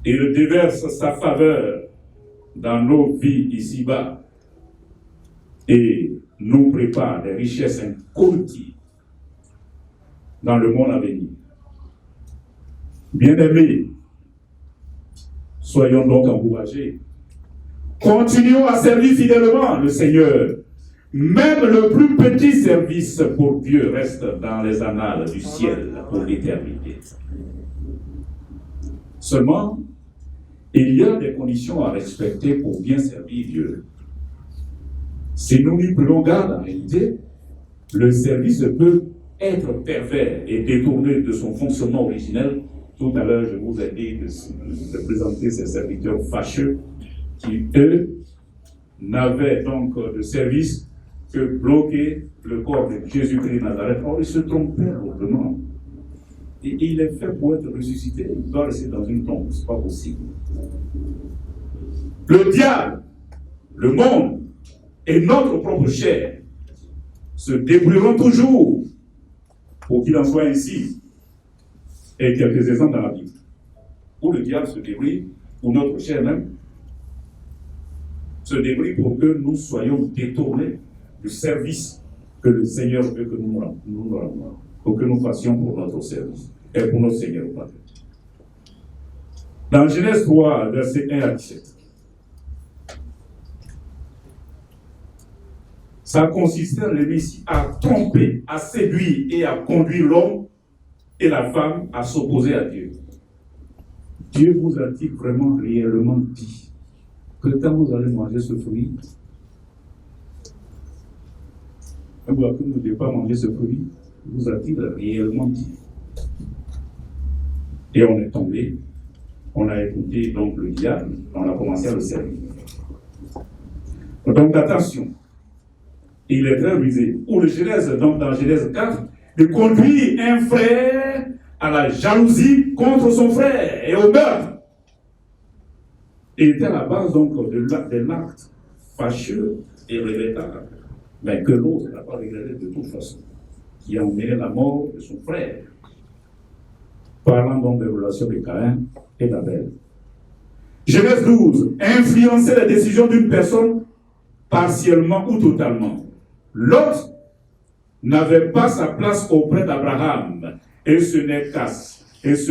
il déverse sa faveur dans nos vies ici-bas et nous prépare des richesses inconnues dans le monde à venir. Bien-aimés, soyons donc encouragés. Continuons à servir fidèlement le Seigneur. Même le plus petit service pour Dieu reste dans les annales du ciel pour l'éternité. Seulement, il y a des conditions à respecter pour bien servir Dieu. Si nous n'y prenons garde, en réalité, le service peut être pervers et détourné de son fonctionnement originel. Tout à l'heure, je vous ai dit de présenter ces serviteurs fâcheux qui, eux, n'avaient donc de service que bloquer le corps de Jésus-Christ de Nazareth. Or, ils se trompaient lourdement. Et il est fait pour être ressuscité. Il doit rester dans une tombe. Ce n'est pas possible. Le diable, le monde et notre propre chair se débrouilleront toujours pour qu'il en soit ainsi. Et quelques exemples dans la Bible où le diable se débrouille, ou notre chair même se débrouille pour que nous soyons détournés du service que le Seigneur veut que nous rendions, pour que nous fassions pour notre service et pour notre Seigneur. Dans Genèse 3, versets 1 à 17, ça consistait, le Messie, à tromper, à séduire et à conduire l'homme et la femme à s'opposer à Dieu. Dieu vous a-t-il vraiment réellement dit que quand vous allez manger ce fruit, que vous ne devez pas manger ce fruit, vous a-t-il réellement dit? Et on est tombé, on a écouté donc le diable, on a commencé à le servir. Donc attention, il est très rusé. Ou le Genèse, donc dans Genèse 4, de conduire un frère à la jalousie contre son frère et au meurtre. Il était à la base donc de l'acte fâcheux et regrettable, mais que l'autre n'a pas regretté de toute façon, qui a emmené la mort de son frère. Parlant donc des relations de Caïn et d'Abel. Genèse 12, influencer la décision d'une personne partiellement ou totalement. L'autre n'avait pas sa place auprès d'Abraham. Et ce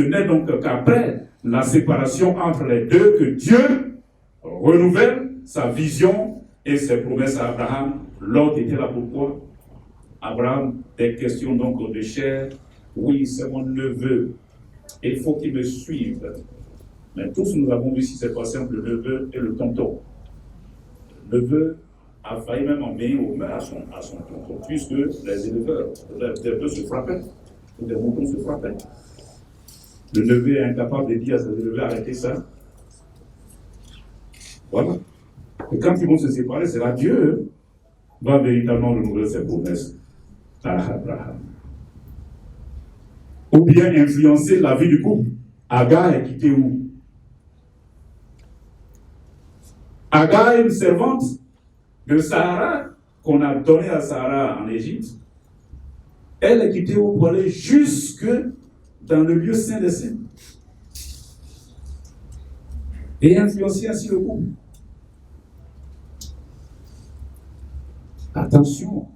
n'est donc qu'après la séparation entre les deux que Dieu renouvelle sa vision et ses promesses à Abraham. L'autre était là pourquoi? Abraham, des questions donc de chair. Oui, c'est mon neveu. Il faut qu'il me suive. Mais tous nous avons vu si c'est pas simple le neveu et le tonton. Le neveu a failli même envoyer au maire à son tonton, puisque les éleveurs se frappaient, ou des moutons se frappaient. Le neveu est incapable de dire à ses éleveurs arrêtez ça. Voilà. Et quand ils vont se séparer, c'est là Dieu va véritablement renouveler ses promesses à Abraham. Ou bien influencer la vie du couple. Agar est quittée où? Agar est une servante de Sarah qu'on a donnée à Sarah en Égypte. Elle est quittée où pour aller jusque dans le lieu saint des saints. Et influencer ainsi le couple. Attention.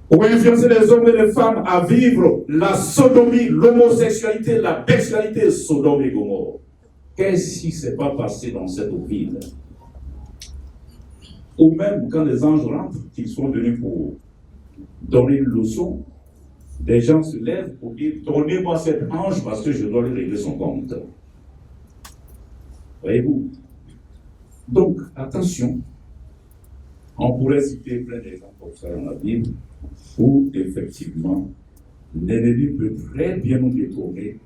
Pour influencer les hommes et les femmes à vivre la sodomie, l'homosexualité, la bestialité, Sodome et Gomorrhe. Qu'est-ce qui ne s'est pas passé dans cette ville? Ou même quand les anges rentrent, qu'ils sont venus pour donner une leçon, des gens se lèvent pour dire donnez-moi cet ange parce que je dois lui régler son compte. Voyez-vous? Donc, attention. On pourrait citer plein d'exemples comme ça dans la Bible où, effectivement, l'ennemi peut très bien nous détourner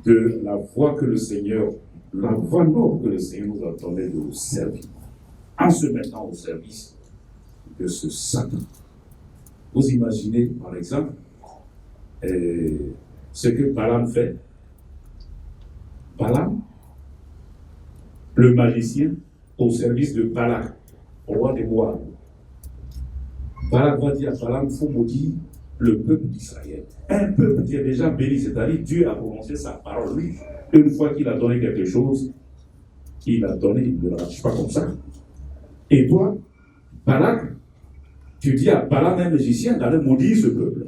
de la voie que le Seigneur, la voie noble que le Seigneur nous a donnée de nous servir, en se mettant au service de ce Satan. Vous imaginez, par exemple, ce que Balaam fait. Balaam, le magicien, au service de Balak, au roi des Moab. Balak va dire à Balaam, il faut maudire le peuple d'Israël. Un peuple qui est déjà béni, c'est-à-dire Dieu a prononcé sa parole. Lui, une fois qu'il a donné quelque chose, il a donné, il ne le lâche pas comme ça. Et toi, Balak, tu dis à Balaam, un magicien, d'aller maudire ce peuple.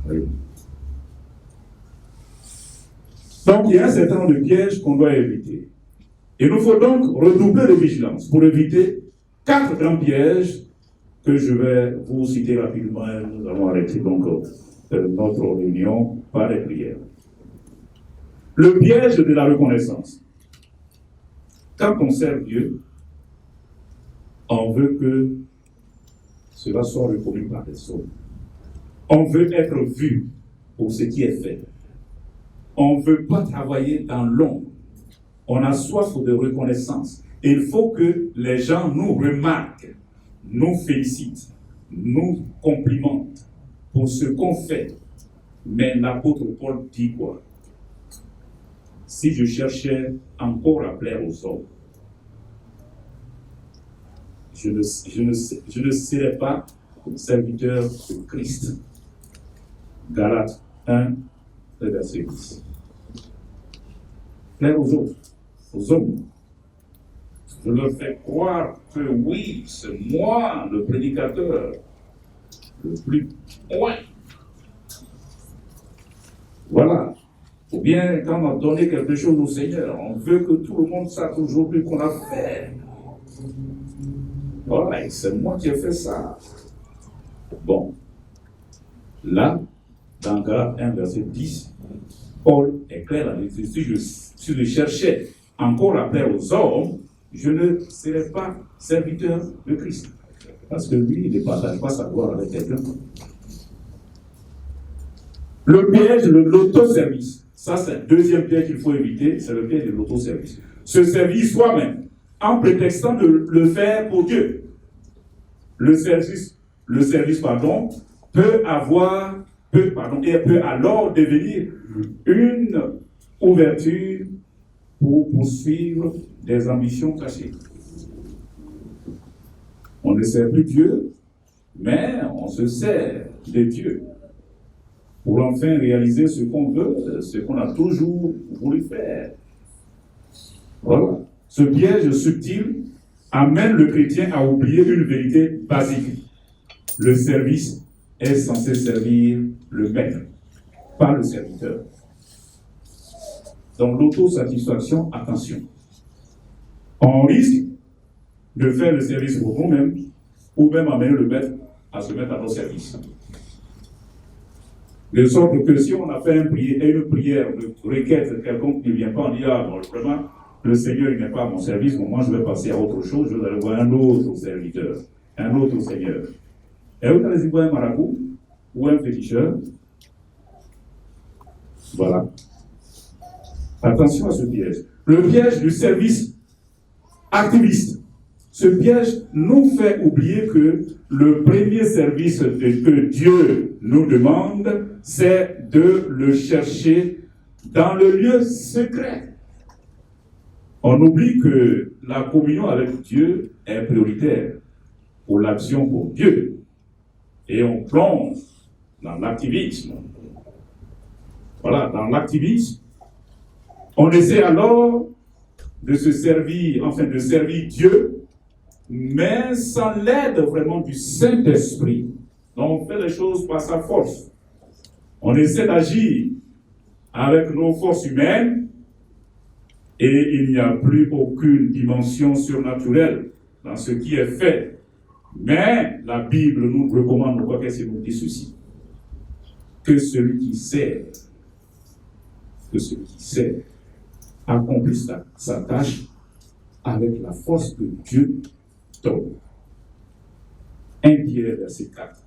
Oui. Donc, il y a un certain nombre de pièges qu'on doit éviter. Il nous faut donc redoubler de vigilance pour éviter 4 grands pièges que je vais vous citer rapidement. Nous allons arrêter donc notre réunion par les prières. Le piège de la reconnaissance. Quand on sert Dieu, on veut que cela soit reconnu par les autres. On veut être vu pour ce qui est fait. On ne veut pas travailler dans l'ombre. On a soif de reconnaissance. Il faut que les gens nous remarquent, nous félicitent, nous complimentent pour ce qu'on fait. Mais l'apôtre Paul dit quoi? Si je cherchais encore à plaire aux hommes, je ne serais pas serviteur de Christ. Galates 1, verset 10. Plaire aux autres, aux hommes. Je leur fais croire que oui, c'est moi le prédicateur le plus point. Voilà. Ou bien quand on a donné quelque chose au Seigneur, on veut que tout le monde sache aujourd'hui qu'on a fait. Voilà, c'est moi qui ai fait ça. Bon. Là, dans Galates 1, verset 10, Paul est clair avec si je cherchais encore à plaire aux hommes, je ne serais pas serviteur de Christ. Parce que lui, il ne partage pas sa gloire avec quelqu'un. Le piège de l'autoservice. Ça, c'est le deuxième piège qu'il faut éviter, c'est le piège de l'autoservice. Se servir soi-même, en prétextant de le faire pour Dieu. Le service, peut alors devenir une ouverture pour poursuivre des ambitions cachées. On ne sert plus Dieu, mais on se sert de Dieu pour enfin réaliser ce qu'on veut, ce qu'on a toujours voulu faire. Voilà. Ce piège subtil amène le chrétien à oublier une vérité basique. Le service est censé servir le maître, pas le serviteur. Donc l'autosatisfaction, attention. On risque de faire le service pour nous-mêmes ou même amener le maître à se mettre à nos services. De sorte que si on a fait une prière de requête quelconque qui ne vient pas, on dit, ah bon, vraiment, le Seigneur il n'est pas à mon service, bon, moi je vais passer à autre chose, je vais aller voir un autre serviteur, un autre Seigneur. Et vous allez voir un marabout ou un féticheur. Voilà. Attention à ce piège. Le piège du service activiste. Ce piège nous fait oublier que le premier service que Dieu nous demande, c'est de le chercher dans le lieu secret. On oublie que la communion avec Dieu est prioritaire pour l'action pour Dieu. Et on plonge dans l'activisme. Voilà, dans l'activisme. On essaie alors de se servir, enfin de servir Dieu, mais sans l'aide vraiment du Saint-Esprit. Donc on fait les choses par sa force. On essaie d'agir avec nos forces humaines et il n'y a plus aucune dimension surnaturelle dans ce qui est fait. Mais la Bible nous recommande, quoi qu'est-ce qu'il nous dit ceci? Que celui qui sert, accomplisse sa tâche avec la force que Dieu donne. 1 Pierre, verset 4.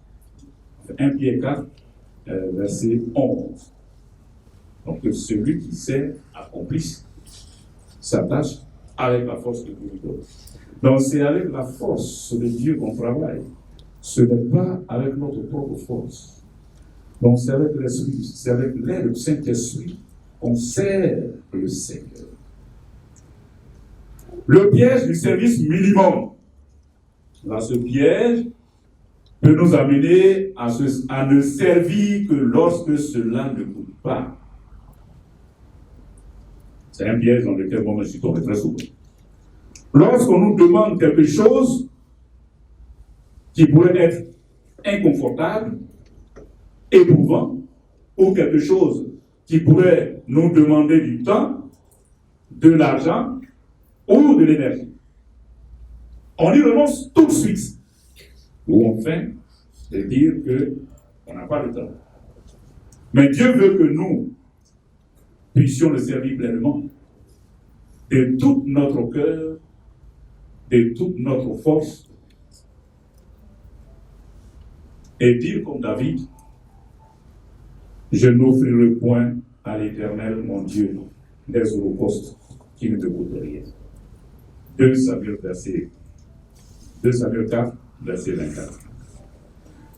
1 Pierre 4, verset 11. Donc que celui qui sert accomplisse sa tâche avec la force que Dieu lui donne. Donc c'est avec la force de Dieu qu'on travaille. Ce n'est pas avec notre propre force. Donc c'est avec l'Esprit, c'est avec l'aide du Saint-Esprit qu'on sert le Seigneur. Le piège du service minimum. Là, ce piège peut nous amener à ne servir que lorsque cela ne coûte pas. C'est un piège dans lequel moi je suis tombé très souvent. Lorsqu'on nous demande quelque chose qui pourrait être inconfortable, éprouvant, ou quelque chose qui pourrait nous demander du temps, de l'argent ou de l'énergie, on y renonce tout de suite. Ou on fait de dire qu'on n'a pas le temps. Mais Dieu veut que nous puissions le servir pleinement, de tout notre cœur, de toute notre force, et dire comme David, je n'offrirai point à l'Éternel, mon Dieu, des holocaustes qui ne te coûtent rien. 2 Samuel 4, verset 24.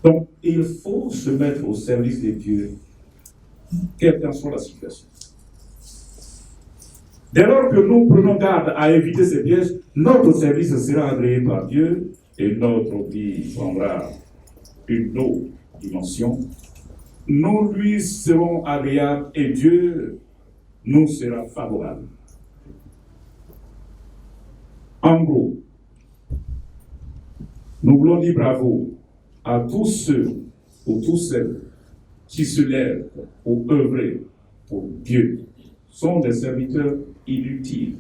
Donc, il faut se mettre au service de Dieu, quelle qu'en soit la situation. Dès lors que nous prenons garde à éviter ces pièges, notre service sera agréé par Dieu et notre vie prendra une autre dimension. Nous lui serons agréables et Dieu nous sera favorable. En gros, nous voulons dire bravo à tous ceux ou tous celles qui se lèvent pour œuvrer pour Dieu, sont des serviteurs inutiles.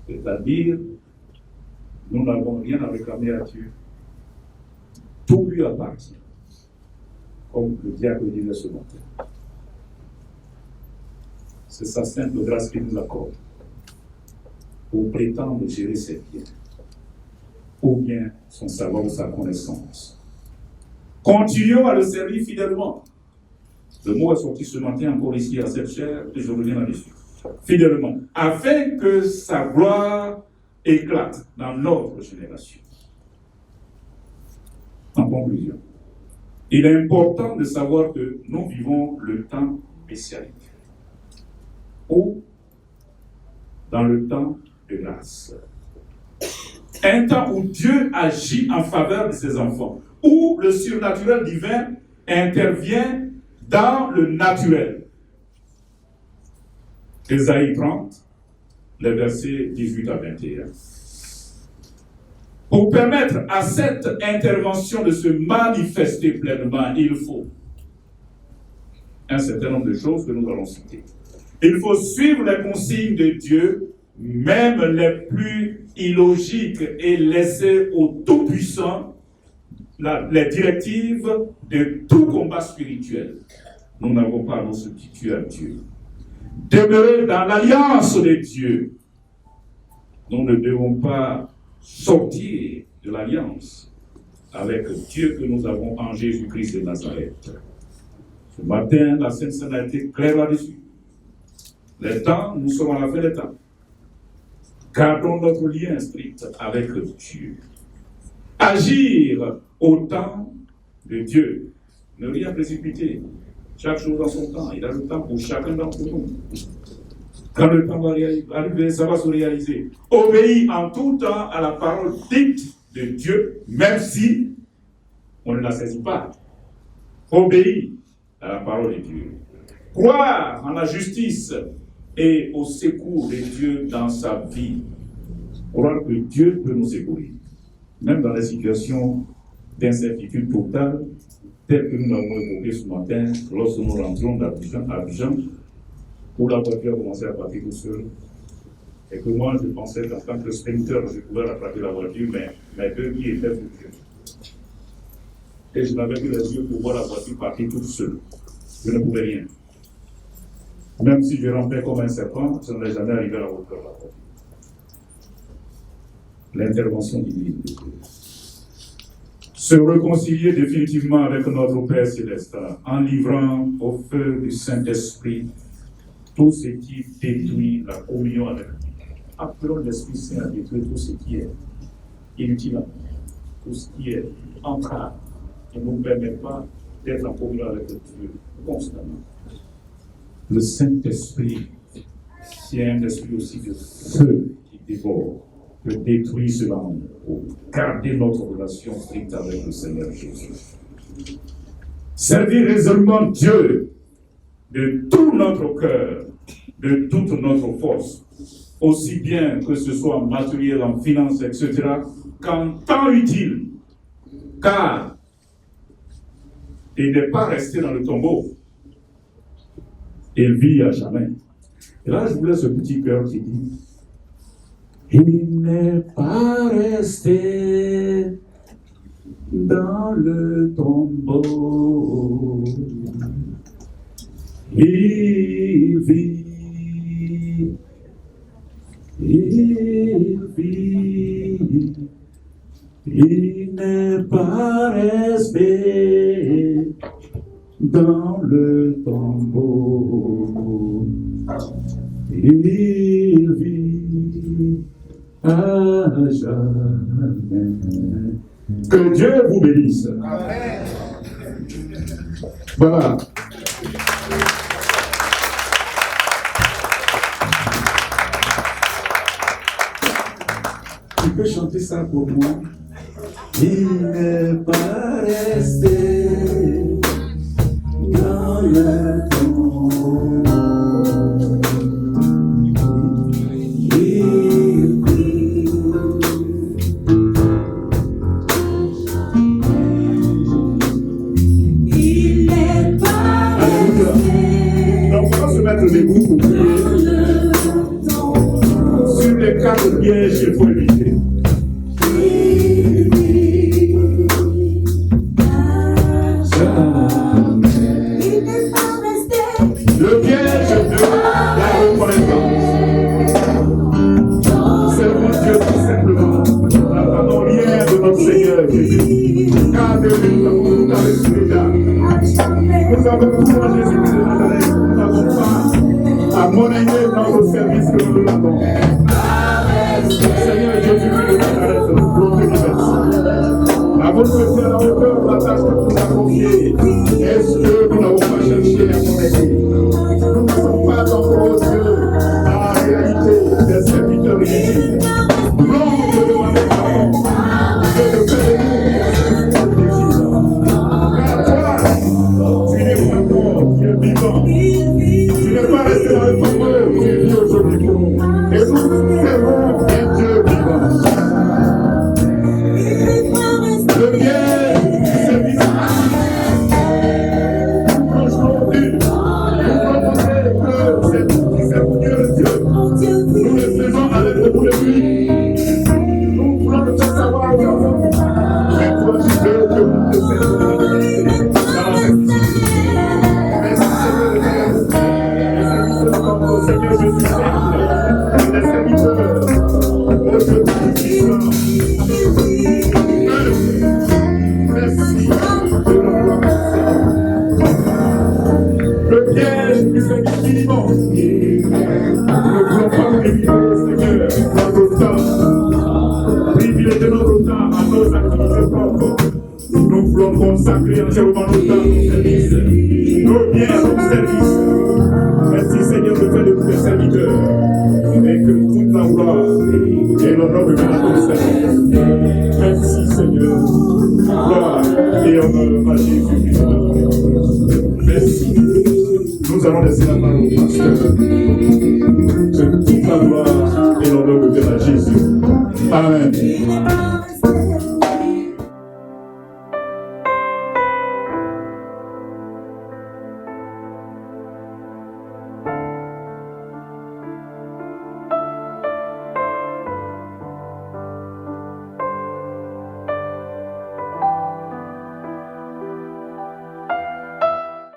C'est-à-dire, nous n'avons rien à réclamer à Dieu. Tout lui appartient. Comme le diable disait ce matin. C'est sa simple grâce qu'il nous accorde pour prétendre gérer ses biens, ou bien son savoir ou sa connaissance. Continuons à le servir fidèlement. Le mot est sorti ce matin encore ici à cette chaire, et je reviens là-dessus. Fidèlement, afin que sa gloire éclate dans notre génération. En conclusion, il est important de savoir que nous vivons le temps messianique, ou dans le temps de grâce. Un temps où Dieu agit en faveur de ses enfants, où le surnaturel divin intervient dans le naturel. Ésaïe 30, les versets 18 à 21. Pour permettre à cette intervention de se manifester pleinement, il faut un certain nombre de choses que nous allons citer. Il faut suivre les consignes de Dieu, même les plus illogiques, et laisser au Tout-Puissant les directives de tout combat spirituel. Nous n'avons pas à nous substituer à Dieu. Demeurer dans l'alliance de Dieu. Nous ne devons pas sortir de l'alliance avec Dieu que nous avons en Jésus-Christ de Nazareth. Ce matin, la Sainte Seine a été claire là-dessus. Les temps, nous sommes à la fin des temps. Gardons notre lien strict avec Dieu. Agir au temps de Dieu. Ne rien précipiter. Chaque chose dans son temps. Il a le temps pour chacun d'entre nous. Quand le temps va arriver, ça va se réaliser. Obéis en tout temps à la parole dite de Dieu, même si on ne la saisit pas. Obéis à la parole de Dieu. Croire en la justice et au secours de Dieu dans sa vie. Croire que Dieu peut nous secourir. Même dans les situations d'incertitude totale, telles que nous l'avons évoquées ce matin, lorsque nous rentrons d'Abidjan, où la voiture a commencé à partir tout seul, et que moi je pensais qu'en tant que sprinter, je pouvais rattraper la voiture, mais mes deux pieds étaient foutus. Et je n'avais que les yeux pour voir la voiture partir toute seule. Je ne pouvais rien. Même si je rampais comme un serpent, je n'allais jamais arriver à la hauteur de la voiture. L'intervention divine de Dieu. Se réconcilier définitivement avec notre Père Céleste en livrant au feu du Saint-Esprit tout ce qui détruit la communion avec lui. Appelons l'Esprit Saint à détruire tout ce qui est inutile, tout ce qui est entrave et ne nous permet pas d'être en communion avec Dieu constamment. Le Saint-Esprit, qui est un esprit aussi de feu qui dévore, peut détruire cela pour garder notre relation stricte avec le Seigneur Jésus. Servir résolument Dieu de tout notre cœur, de toute notre force, aussi bien que ce soit en matériel, en finance, etc., qu'en temps utile, car il n'est pas resté dans le tombeau, il vit à jamais. Et là, je voulais ce petit cœur qui dit, il n'est pas resté dans le tombeau. Il vit, il n'est pas resté dans le tombeau. Il vit à jamais. Que Dieu vous bénisse. Amen. Voilà. Tu peux chanter ça pour moi? Il n'est pas resté dans le tombeau. Debout pour prier sur les quatre pièges qu'il faut éviter. Le piège de la reconnaissance. Servons Dieu tout simplement. N'attendons rien de notre Seigneur Jésus. Car de lui, nous avons tout dans l'esprit d'âme. Nous avons tout en Jésus-Christ de Nazareth. Nous n'avons pas à monnayer dans nos services que nous l'avons. Seigneur Jésus-Christ de Nazareth, notre universel. Avons-nous été à la hauteur de la tâche que nous avons confiée? Est-ce que nous n'avons pas cherché à monnayer? Nous ne sommes pas encore Dieu en réalité des serviteurs inutiles. Non, de demander pardon, de faire de nous car toi, tu es encore, tu es vivant. Tu n'es pas resté dans le tombeau, tu vis aujourd'hui pour nous. Et nous servons un Dieu vivant. entièrement nos temps, nos services, nos biens à ton service. Merci Seigneur de faire de nous des serviteurs et que toute la gloire et l'honneur reviennent à ton service. Merci Seigneur. Gloire et honneur à Jésus-Christ. Merci. Nous allons laisser la parole au pasteur. Que toute la gloire et l'honneur reviennent à Jésus. Amen.